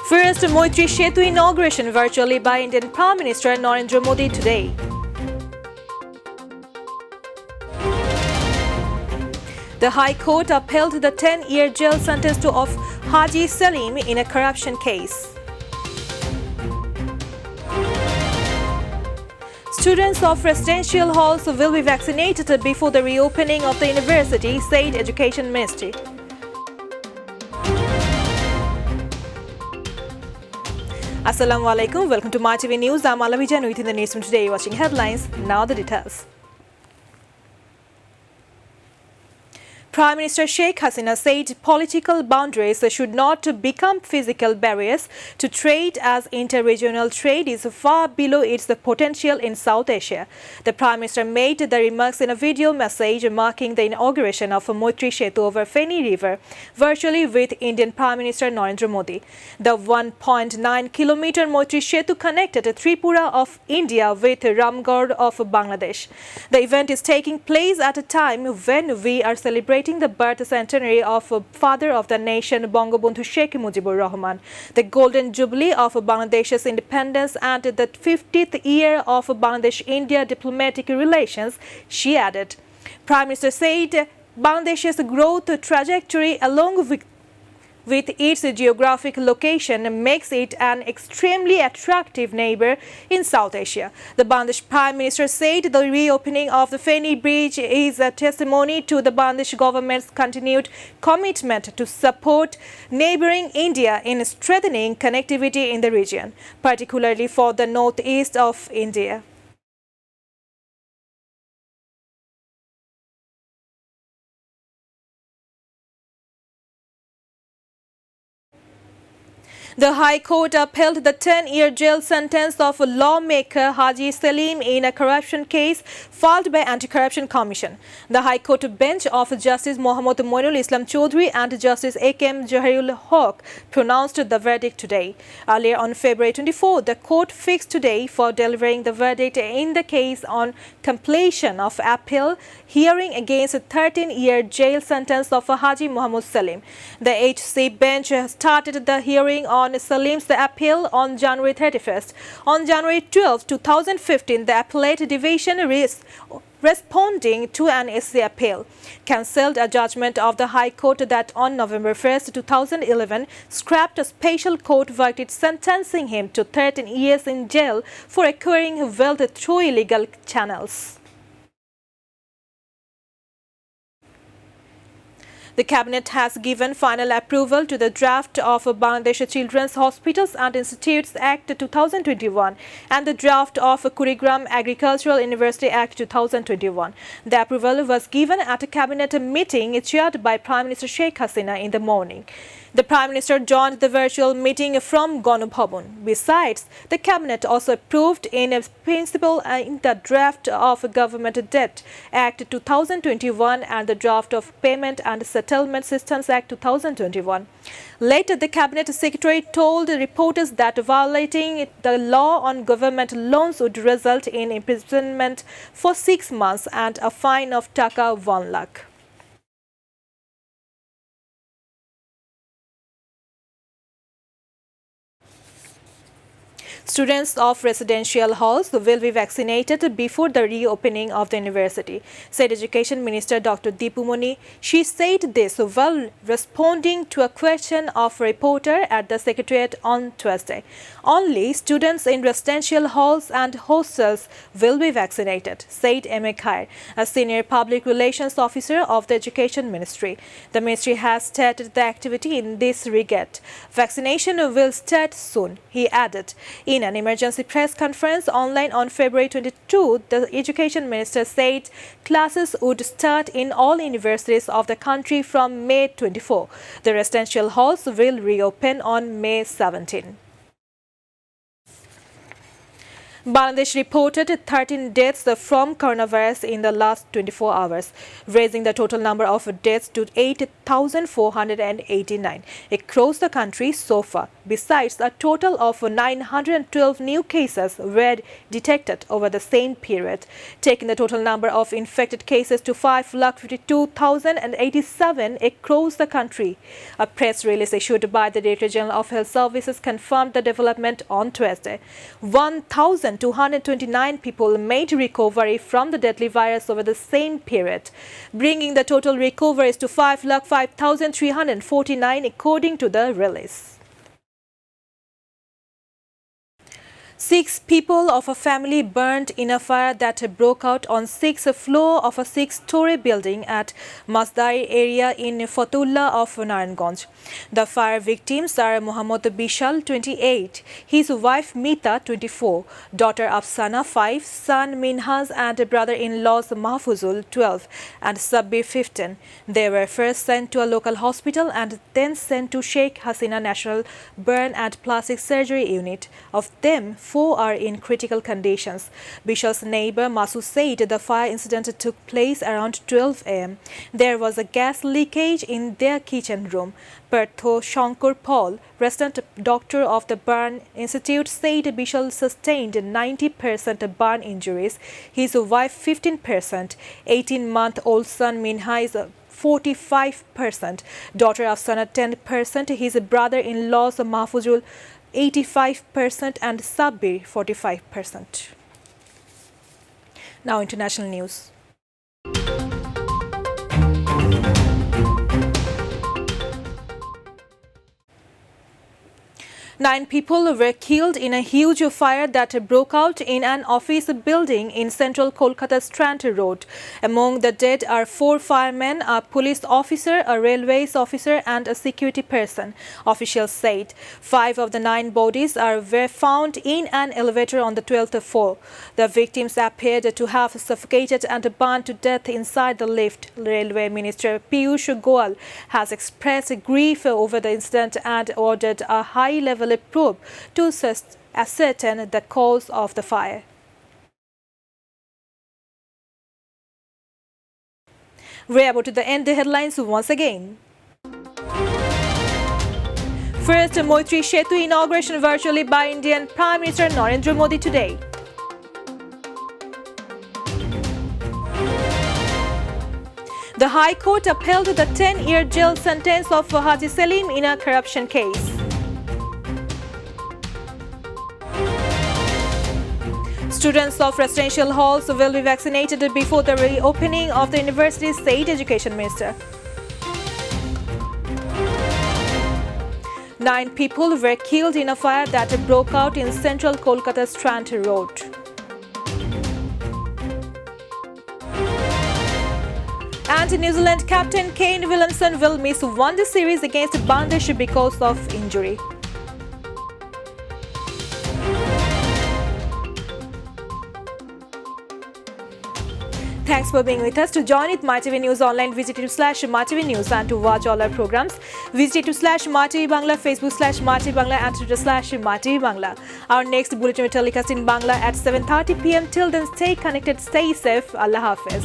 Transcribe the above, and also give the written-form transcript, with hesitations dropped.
First mytvbd inauguration virtually by Indian Prime Minister Narendra Modi today. The High Court upheld the 10-year jail sentence of Haji Salim in a corruption case. Students of residential halls will be vaccinated before the reopening of the university, said Education Ministry. Assalamu alaikum. Welcome to Mytv News. I'm Alavijan with the news from today. Watching headlines. Now the details. Prime Minister Sheikh Hasina said political boundaries should not become physical barriers to trade, as inter-regional trade is far below its potential in South Asia. The Prime Minister made the remarks in a video message marking the inauguration of mytvbd over Feni River virtually with Indian Prime Minister Narendra Modi. The 1.9-kilometer mytvbd connected Tripura of India with Ramgarh of Bangladesh. The event is taking place at a time when we are celebrating the birth centenary of father of the nation Bangabandhu Sheikh Mujibur Rahman, the golden jubilee of Bangladesh's independence and the 50th year of Bangladesh-India diplomatic relations, she added. Prime Minister said Bangladesh's growth trajectory along with its geographic location makes it an extremely attractive neighbor in South Asia. The Bangladesh Prime Minister said the reopening of the Feni Bridge is a testimony to the Bangladesh government's continued commitment to support neighboring India in strengthening connectivity in the region, particularly for the northeast of India. The High Court upheld the 10-year jail sentence of lawmaker Haji Salim in a corruption case filed by Anti-Corruption Commission. The High Court bench of Justice Mohammad Moinul Islam Chaudhry and Justice A.K.M. Jaharul Haq pronounced the verdict today. Earlier on February 24, the court fixed today for delivering the verdict in the case on completion of appeal hearing against a 13-year jail sentence of Haji Mohammad Salim. The HC bench started the hearing on Salim's appeal on January 31st. On January 12, 2015, the appellate division responding to an SC appeal cancelled a judgment of the High Court that on November 1st, 2011 scrapped a special court verdict sentencing him to 13 years in jail for acquiring wealth through illegal channels. The Cabinet has given final approval to the draft of Bangladesh Children's Hospitals and Institutes Act 2021 and the draft of Kurigram Agricultural University Act 2021. The approval was given at a Cabinet meeting chaired by Prime Minister Sheikh Hasina in the morning. The Prime Minister joined the virtual meeting from Ganabhavan. Besides, the Cabinet also approved in principle in the draft of Government Debt Act 2021 and the draft of Payment and Settlement Systems Act 2021. Later, the Cabinet Secretary told reporters that violating the law on government loans would result in imprisonment for 6 months and a fine of Taka 1 lakh. Students of residential halls will be vaccinated before the reopening of the university, said Education Minister Dr. Deepu Moni. She said this while responding to a question of a reporter at the Secretariat on Tuesday. Only students in residential halls and hostels will be vaccinated, said M.A. Khair, a senior public relations officer of the Education Ministry. The ministry has started the activity in this regard. Vaccination will start soon, he added. In an emergency press conference online on February 22, the Education Minister said classes would start in all universities of the country from May 24. The residential halls will reopen on May 17. Bangladesh reported 13 deaths from coronavirus in the last 24 hours, raising the total number of deaths to 8,489 across the country so far. Besides, a total of 912 new cases were detected over the same period, taking the total number of infected cases to 5,52,087 across the country. A press release issued by the Director General of Health Services confirmed the development on Tuesday. 1,229 people made recovery from the deadly virus over the same period, bringing the total recoveries to 5,05,349 according to the release. 6 people of a family burned in a fire that broke out on 6th floor of a 6-story building at Masdari area in Fatullah of Naranganj. The fire victims are Muhammad Bishal, 28, his wife Mita, 24, daughter Afsana, 5, son Minhaz and brother-in-laws Mahfuzul, 12, and Sabbir, 15. They were first sent to a local hospital and then sent to Sheikh Hasina National Burn and Plastic Surgery Unit. Of them, 4 are in critical conditions. Bishal's neighbor Masu said the fire incident took place around 12 am. There was a gas leakage in their kitchen room. Partho Shankar Paul, resident doctor of the Burn Institute, said Bishal sustained 90% burn injuries, his wife 15%, 18-month-old son Minha is 45%, daughter Afsana 10%, his brother-in-laws Mahfuzul 85% and Sabbir 45%. Now international news. 9 people were killed in a huge fire that broke out in an office building in central Kolkata Strand Road. Among the dead are 4 firemen, a police officer, a railways officer and a security person, officials said. 5 of the 9 bodies were found in an elevator on the 12th floor. The victims appeared to have suffocated and burned to death inside the lift. Railway Minister Piyush Goyal has expressed grief over the incident and ordered a high-level probe to ascertain the cause of the fire. We're about to end the headlines once again. First, Mytv Setu inauguration virtually by Indian Prime Minister Narendra Modi today. The High Court upheld the 10-year jail sentence of Haji Selim in a corruption case. Students of residential halls will be vaccinated before the reopening of the university, said Education Minister. 9 people were killed in a fire that broke out in central Kolkata Strand Road. And New Zealand captain Kane Williamson will miss one-day series against Bangladesh because of injury. Thanks for being with us. To join it, MyTV News Online, visit /MyTV News, and to watch all our programs, visit /MyTV Bangla, Facebook /MyTV Bangla, and Twitter /MyTV Bangla. Our next bulletin will telecast in Bangla at 7:30 p.m. Till then, stay connected, stay safe. Allah Hafiz.